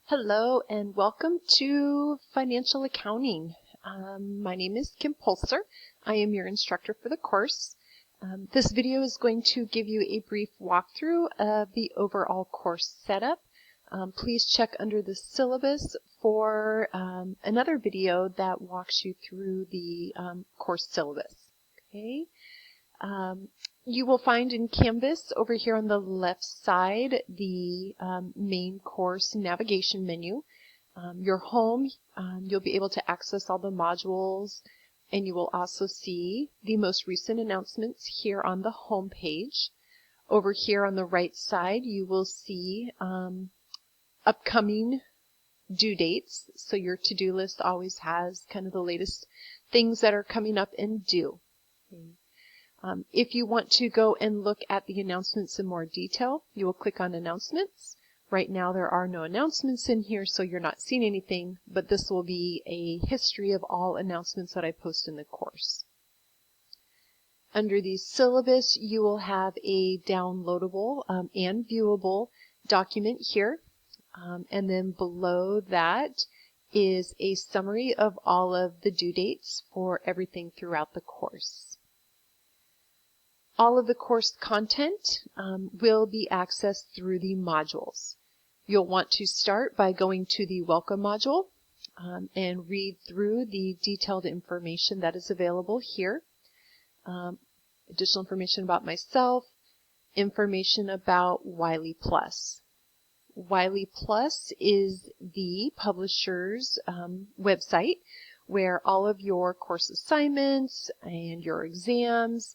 Hello and welcome to Financial Accounting. My name is Kim Pulser. I am your instructor for the course. This video is going to give you a brief walkthrough of the overall course setup. Please check under the syllabus for another video that walks you through the course syllabus. Okay. You will find in Canvas over here on the left side the main course navigation menu. Your home, you'll be able to access all the modules, and you will also see the most recent announcements here on the home page. Over here on the right side, you will see upcoming due dates. So your to-do list always has kind of the latest things that are coming up and due. Okay. If you want to go and look at the announcements in more detail, you will click on Announcements. Right now there are no announcements in here, so you're not seeing anything, but this will be a history of all announcements that I post in the course. Under the syllabus, you will have a downloadable and viewable document here, and then below that is a summary of all of the due dates for everything throughout the course. All of the course content will be accessed through the modules. You'll want to start by going to the Welcome module and read through the detailed information that is available here. Additional information about myself, information about Wiley Plus. Wiley Plus is the publisher's website where all of your course assignments and your exams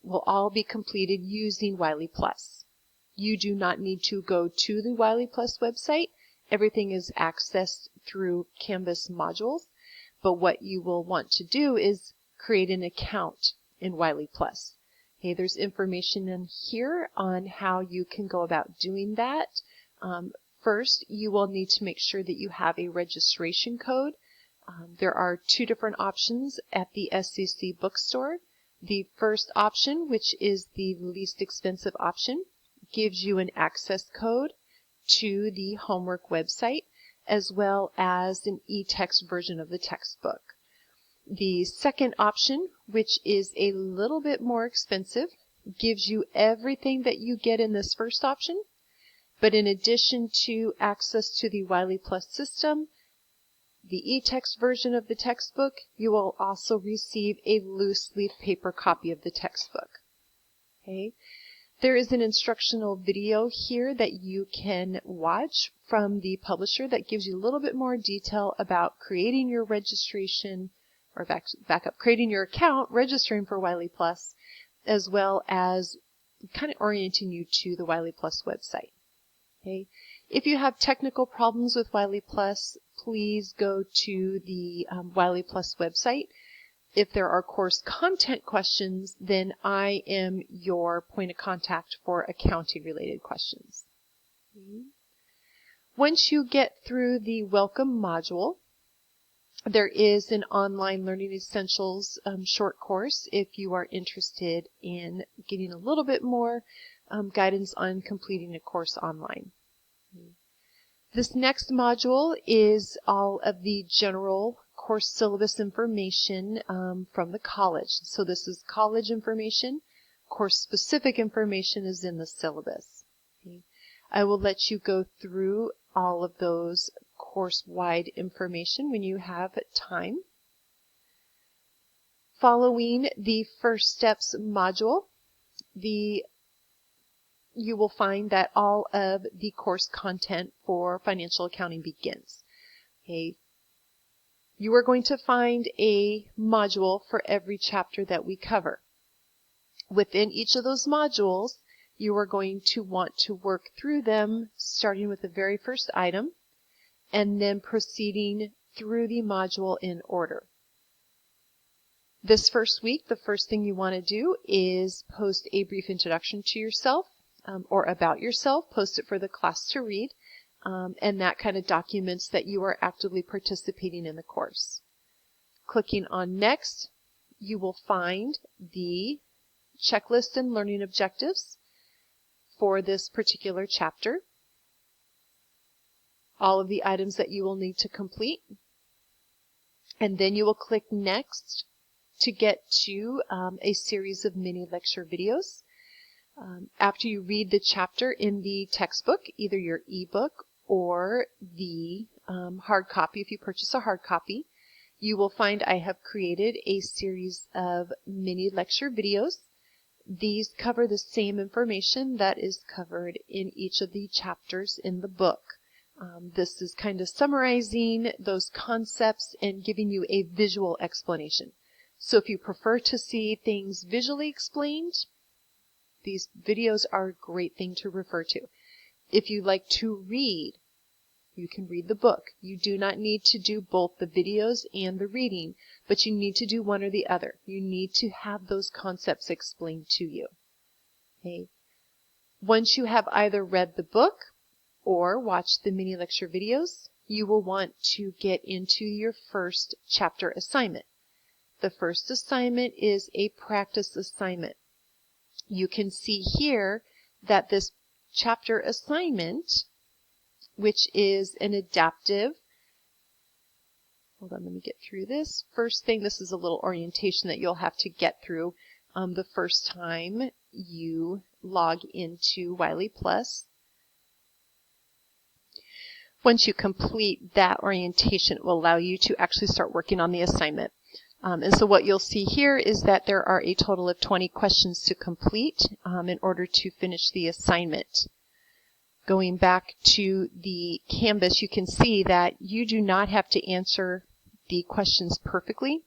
will all be completed using Wiley Plus. You do not need to go to the Wiley Plus website. Everything is accessed through Canvas modules, but what you will want to do is create an account in Wiley Plus. Okay, there's information in here on how you can go about doing that. First, you will need to make sure that you have a registration code. There are two different options at the SEC bookstore. The first option, which is the least expensive option, gives you an access code to the homework website as well as an e-text version of the textbook. The second option, which is a little bit more expensive, gives you everything that you get in this first option, but in addition to access to the Wiley Plus system, the e-text version of the textbook, you will also receive a loose leaf paper copy of the textbook. Okay. There is an instructional video here that you can watch from the publisher that gives you a little bit more detail about creating your registration, or back up, creating your account, registering for Wiley Plus, as well as kind of orienting you to the Wiley Plus website. Okay. If you have technical problems with Wiley Plus, please go to the Wiley Plus website. If there are course content questions, then I am your point of contact for accounting related questions. Okay. Once you get through the Welcome module, there is an online Learning Essentials short course if you are interested in getting a little bit more guidance on completing a course online. This next module is all of the general course syllabus information from the college. So this is college information. Course-specific information is in the syllabus. Okay. I will let you go through all of those course-wide information when you have time. Following the First Steps module, you will find that all of the course content for financial accounting begins. Okay. You are going to find a module for every chapter that we cover. Within each of those modules, you are going to want to work through them, starting with the very first item, and then proceeding through the module in order. This first week, the first thing you want to do is post a brief introduction to yourself. Or about yourself, post it for the class to read, and that kind of documents that you are actively participating in the course. Clicking on Next, you will find the checklist and learning objectives for this particular chapter. all of the items that you will need to complete. And then you will click Next to get to a series of mini lecture videos. After you read the chapter in the textbook, either your ebook or the hard copy, if you purchase a hard copy, you will find I have created a series of mini lecture videos. These cover the same information that is covered in each of the chapters in the book. This is kind of summarizing those concepts and giving you a visual explanation. So if you prefer to see things visually explained, these videos are a great thing to refer to. If you like to read, you can read the book. You do not need to do both the videos and the reading, but you need to do one or the other. You need to have those concepts explained to you. Okay. Once you have either read the book or watched the mini lecture videos, you will want to get into your first chapter assignment. The first assignment is a practice assignment. You can see here that this chapter assignment, which is an adaptive, hold on, let me get through this. First thing, this is a little orientation that you'll have to get through the first time you log into Wiley Plus. Once you complete that orientation, it will allow you to actually start working on the assignment. And so what you'll see here is that there are a total of 20 questions to complete in order to finish the assignment. Going back to the Canvas, you can see that you do not have to answer the questions perfectly.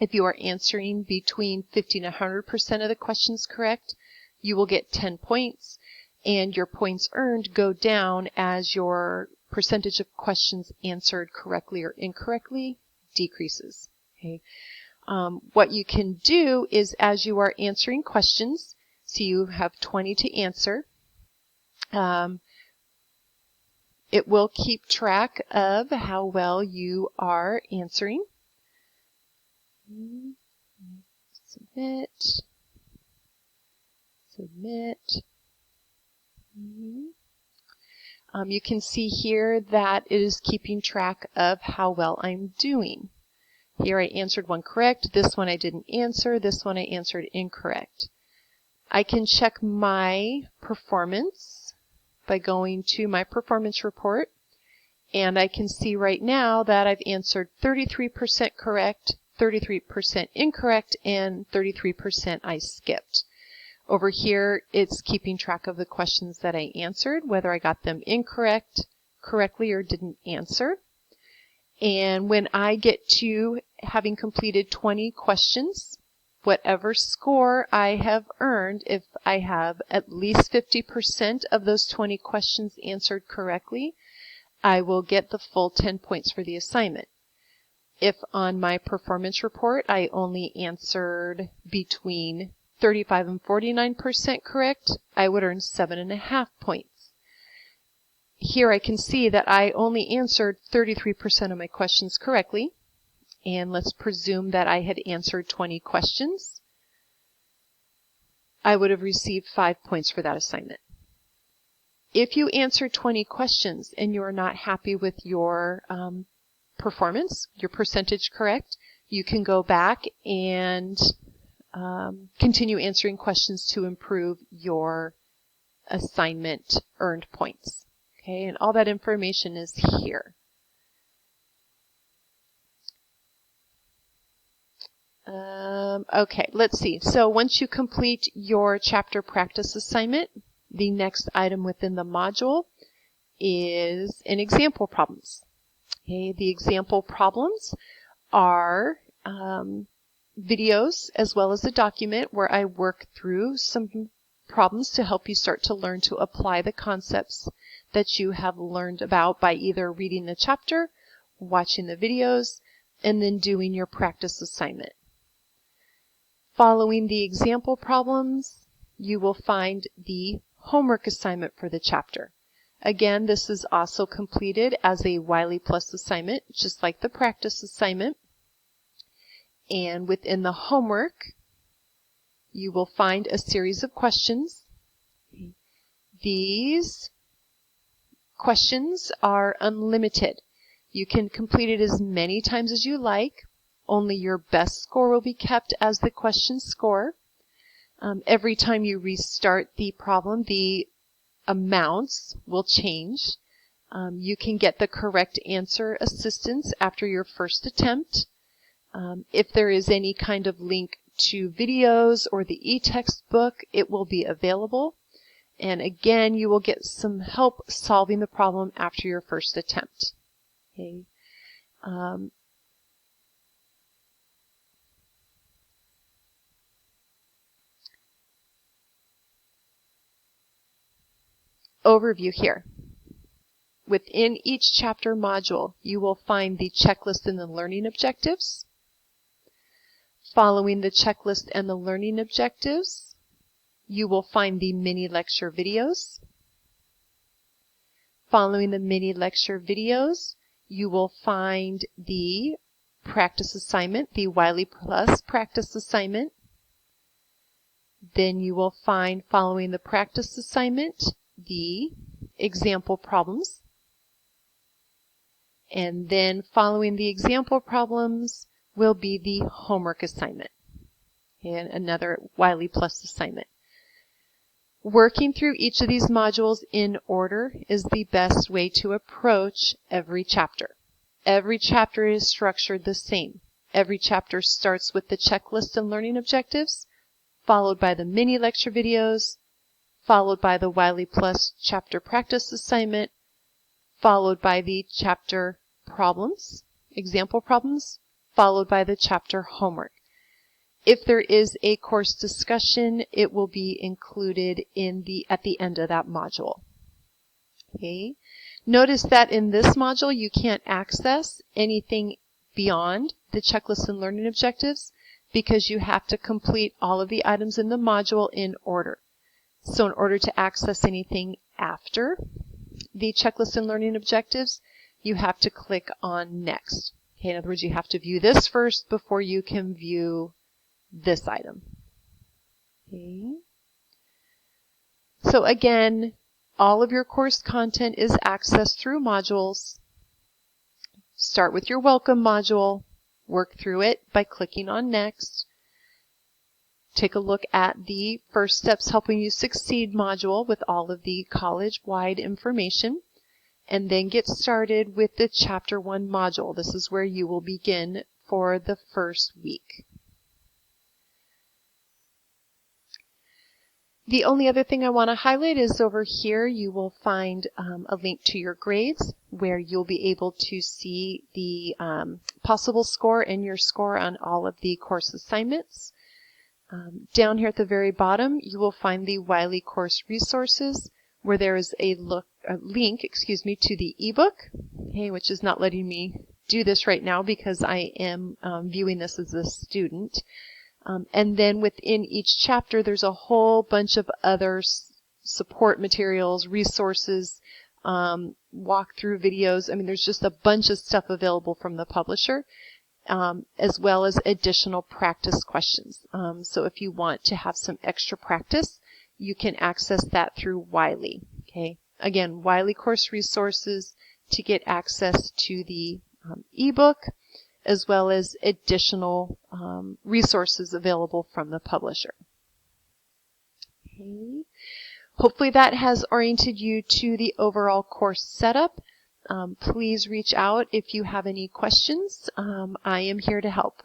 If you are answering between 50 and 100% of the questions correct, you will get 10 points, and your points earned go down as your percentage of questions answered correctly or incorrectly decreases. Okay. What you can do is, as you are answering questions, so you have 20 to answer, it will keep track of how well you are answering. Submit. Submit. You can see here that it is keeping track of how well I'm doing. Here I answered one correct, this one I didn't answer, this one I answered incorrect. I can check my performance by going to my performance report, and I can see right now that I've answered 33% correct, 33% incorrect, and 33% I skipped. Over here, it's keeping track of the questions that I answered, whether I got them incorrect, correctly, or didn't answer. And when I get to having completed 20 questions, whatever score I have earned, if I have at least 50% of those 20 questions answered correctly, I will get the full 10 points for the assignment. If on my performance report I only answered between 35 and 49% correct, I would earn 7.5 points. Here I can see that I only answered 33% of my questions correctly, and let's presume that I had answered 20 questions. I would have received 5 points for that assignment. If you answer 20 questions and you are not happy with your performance, your percentage correct, you can go back and continue answering questions to improve your assignment earned points. Okay, and all that information is here. Okay, let's see. So once you complete your chapter practice assignment, the next item within the module is an example problems. Okay, the example problems are videos as well as a document where I work through some problems to help you start to learn to apply the concepts that you have learned about by either reading the chapter, watching the videos, and then doing your practice assignment. Following the example problems, you will find the homework assignment for the chapter. Again, this is also completed as a Wiley Plus assignment, just like the practice assignment. And within the homework, you will find a series of questions. These questions are unlimited. You can complete it as many times as you like. Only your best score will be kept as the question score. Every time you restart the problem, the amounts will change. You can get the correct answer assistance after your first attempt. If there is any kind of link to videos or the e-textbook, it will be available. And again, you will get some help solving the problem after your first attempt. Okay. Overview here. Within each chapter module, you will find the checklist and the learning objectives. Following the checklist and the learning objectives, you will find the mini lecture videos. Following the mini lecture videos, you will find the practice assignment, the Wiley Plus practice assignment. Then you will find, following the practice assignment, the example problems. And then following the example problems will be the homework assignment and another Wiley Plus assignment. Working through each of these modules in order is the best way to approach every chapter. Every chapter is structured the same. Every chapter starts with the checklist and learning objectives, followed by the mini lecture videos, followed by the Wiley Plus chapter practice assignment, followed by the chapter problems, example problems, followed by the chapter homework. If there is a course discussion, it will be included at the end of that module. Okay. Notice that in this module, you can't access anything beyond the checklist and learning objectives because you have to complete all of the items in the module in order. So in order to access anything after the checklist and learning objectives, you have to click on Next. Okay, in other words, you have to view this first before you can view this item. Okay. So again, all of your course content is accessed through modules. Start with your welcome module, work through it by clicking on Next. Take a look at the First Steps Helping You Succeed module with all of the college-wide information, and then get started with the Chapter 1 module. This is where you will begin for the first week. The only other thing I want to highlight is over here you will find a link to your grades where you'll be able to see the possible score and your score on all of the course assignments. Down here at the very bottom, you will find the Wiley course resources where there is a link to the ebook, okay, which is not letting me do this right now because I am viewing this as a student. And then within each chapter, there's a whole bunch of other support materials, resources, walkthrough videos. I mean, there's just a bunch of stuff available from the publisher, as well as additional practice questions. So if you want to have some extra practice, you can access that through Wiley. Okay. Again, Wiley course resources to get access to the ebook, as well as additional resources available from the publisher. Okay. Hopefully that has oriented you to the overall course setup. Please reach out if you have any questions. I am here to help.